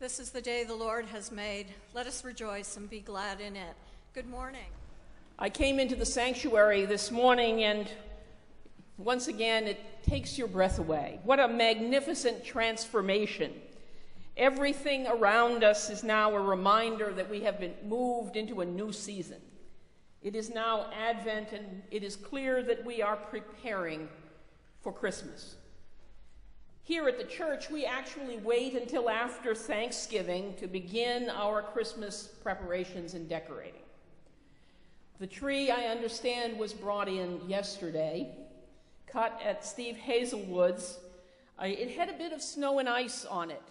This is the day the Lord has made. Let us rejoice and be glad in it. Good morning. I came into the sanctuary this morning, and once again, it takes your breath away. What a magnificent transformation. Everything around us is now a reminder that we have been moved into a new season. It is now Advent, and it is clear that we are preparing for Christmas. Here at the church, we actually wait until after Thanksgiving to begin our Christmas preparations and decorating. The tree, I understand, was brought in yesterday, cut at Steve Hazelwood's. It had a bit of snow and ice on it,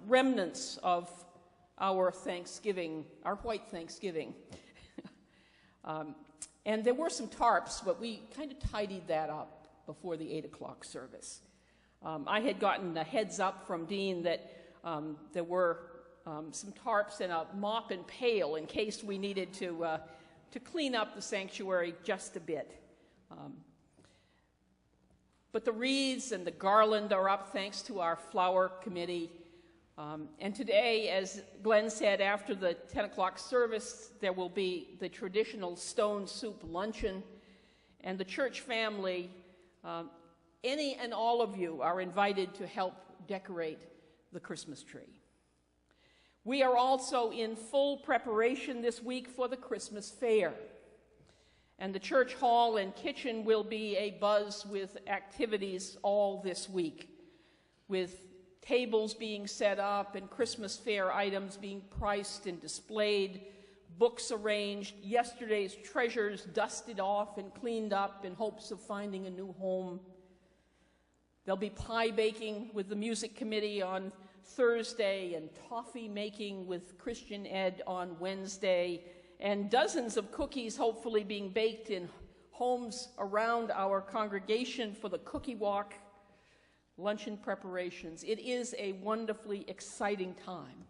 remnants of our Thanksgiving, our white Thanksgiving. And there were some tarps, but we kind of tidied that up before the 8 o'clock service. I had gotten a heads up from Dean that there were some tarps and a mop and pail in case we needed to clean up the sanctuary just a bit. But the wreaths and the garland are up thanks to our flower committee. And today, as Glenn said, after the 10 o'clock service, there will be the traditional stone soup luncheon. And the church family, any and all of you are invited to help decorate the Christmas tree. We are also in full preparation this week for the Christmas fair. And the church hall and kitchen will be abuzz with activities all this week, with tables being set up and Christmas fair items being priced and displayed, books arranged, yesterday's treasures dusted off and cleaned up in hopes of finding a new home. There'll be pie baking with the music committee on Thursday and toffee making with Christian Ed on Wednesday, and dozens of cookies hopefully being baked in homes around our congregation for the cookie walk, luncheon preparations. It is a wonderfully exciting time.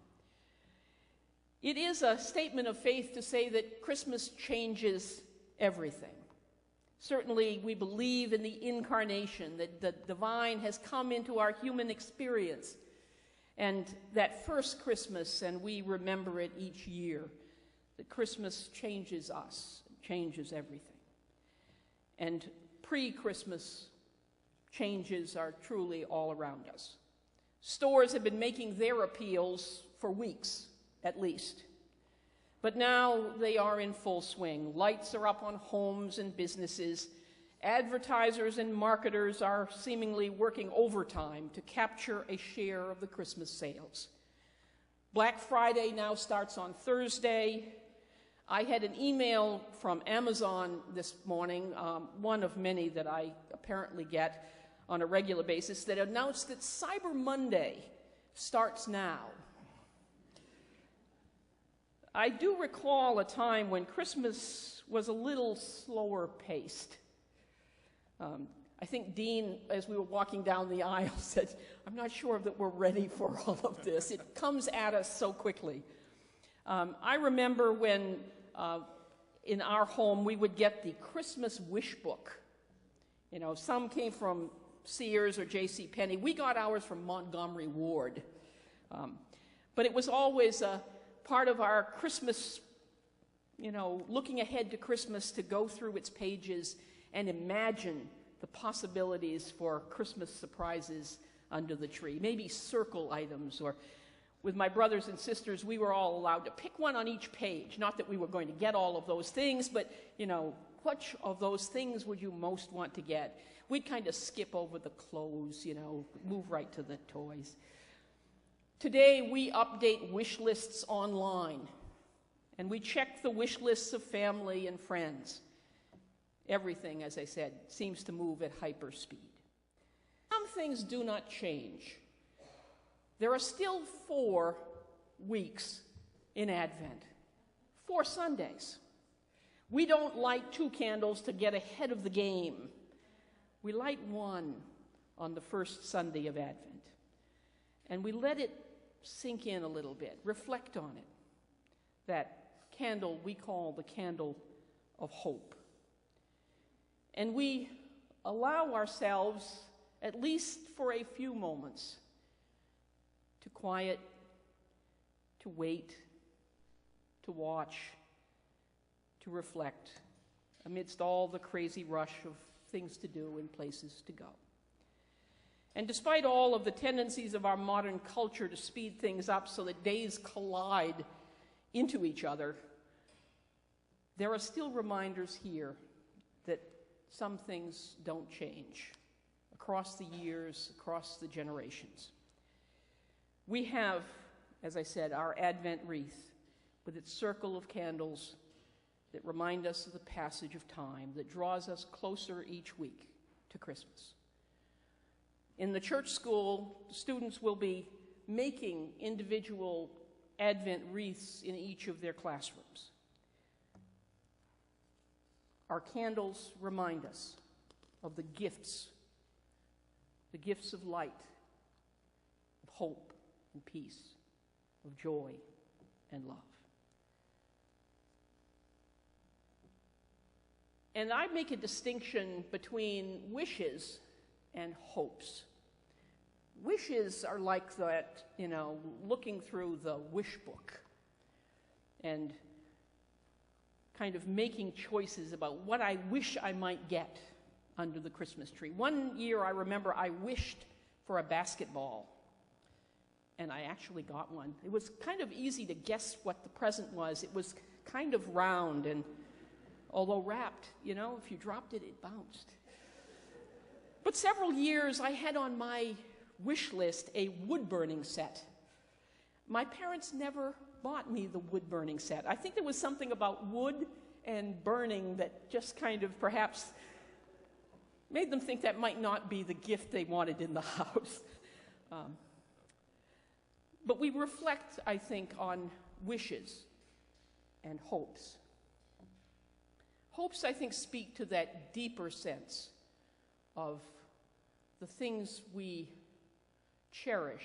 It is a statement of faith to say that Christmas changes everything. Certainly, we believe in the incarnation, that the divine has come into our human experience, and that first Christmas, and we remember it each year, that Christmas changes us, changes everything. And pre-Christmas changes are truly all around us. Stores have been making their appeals for weeks, at least. But now they are in full swing. Lights are up on homes and businesses. Advertisers and marketers are seemingly working overtime to capture a share of the Christmas sales. Black Friday now starts on Thursday. I had an email from Amazon this morning, one of many that I apparently get on a regular basis, that announced that Cyber Monday starts now. I do recall a time when Christmas was a little slower paced. I think Dean, as we were walking down the aisle, said, "I'm not sure that we're ready for all of this. It comes at us so quickly." I remember when in our home we would get the Christmas wish book. You know, some came from Sears or J.C. Penney. We got ours from Montgomery Ward. But it was always a part of our Christmas, you know, looking ahead to Christmas, to go through its pages and imagine the possibilities for Christmas surprises under the tree. Maybe circle items, or with my brothers and sisters, we were all allowed to pick one on each page. Not that we were going to get all of those things, but, you know, which of those things would you most want to get? We'd kind of skip over the clothes, you know, move right to the toys. Today, we update wish lists online, and we check the wish lists of family and friends. Everything, as I said, seems to move at hyper speed. Some things do not change. There are still 4 weeks in Advent, 4 Sundays. We don't light 2 candles to get ahead of the game. We light 1 on the first Sunday of Advent, and we let it sink in a little bit, reflect on it. That candle we call the candle of hope. And we allow ourselves, at least for a few moments, to quiet to wait, to watch, to reflect, amidst all the crazy rush of things to do and places to go. And despite all of the tendencies of our modern culture to speed things up so that days collide into each other, there are still reminders here that some things don't change across the years, across the generations. We have, as I said, our Advent wreath with its circle of candles that remind us of the passage of time, that draws us closer each week to Christmas. In the church school, students will be making individual Advent wreaths in each of their classrooms. Our candles remind us of the gifts of light, of hope and peace, of joy and love. And I make a distinction between wishes and hopes. Wishes are like that, looking through the wish book and kind of making choices about what I wish I might get under the Christmas tree. One year I remember I wished for a basketball, and I actually got one. It was kind of easy to guess what the present was. It was kind of round, and although wrapped, if you dropped it, it bounced. But several years I had on my wish list a wood-burning set. My parents never bought me the wood-burning set. I think there was something about wood and burning that just kind of perhaps made them think that might not be the gift they wanted in the house. But we reflect, I think, on wishes and hopes. Hopes, I think, speak to that deeper sense of the things we cherish,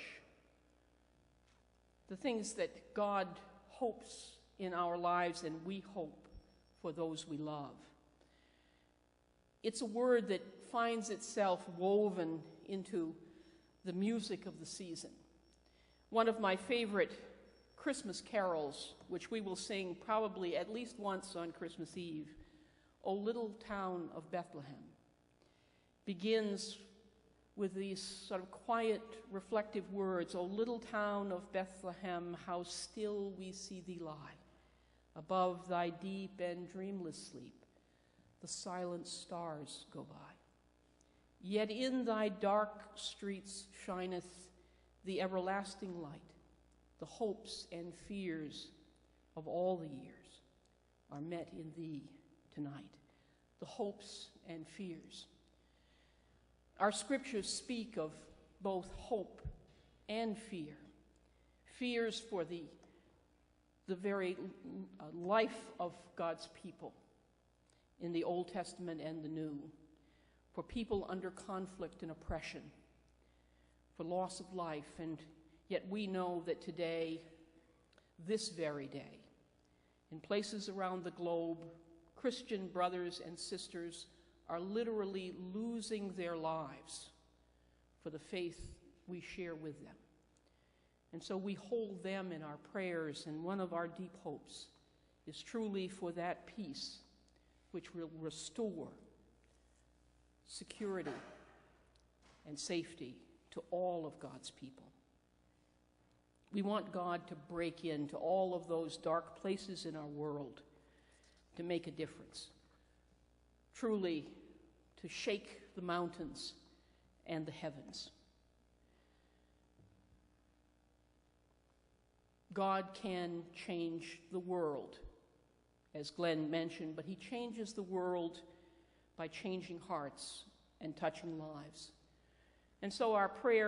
the things that God hopes in our lives and we hope for those we love. It's a word that finds itself woven into the music of the season. One of my favorite Christmas carols, which we will sing probably at least once on Christmas Eve, O Little Town of Bethlehem, begins with these sort of quiet, reflective words, O little town of Bethlehem, how still we see thee lie. Above thy deep and dreamless sleep, the silent stars go by. Yet in thy dark streets shineth the everlasting light. The hopes and fears of all the years are met in thee tonight. The hopes and fears. Our scriptures speak of both hope and fear. Fears for the very life of God's people in the Old Testament and the New, for people under conflict and oppression, for loss of life, and yet we know that today, this very day, in places around the globe, Christian brothers and sisters are literally losing their lives for the faith we share with them. And so we hold them in our prayers, and one of our deep hopes is truly for that peace which will restore security and safety to all of God's people. We want God to break into all of those dark places in our world to make a difference. Truly, to shake the mountains and the heavens. God can change the world, as Glenn mentioned, but he changes the world by changing hearts and touching lives. And so our prayer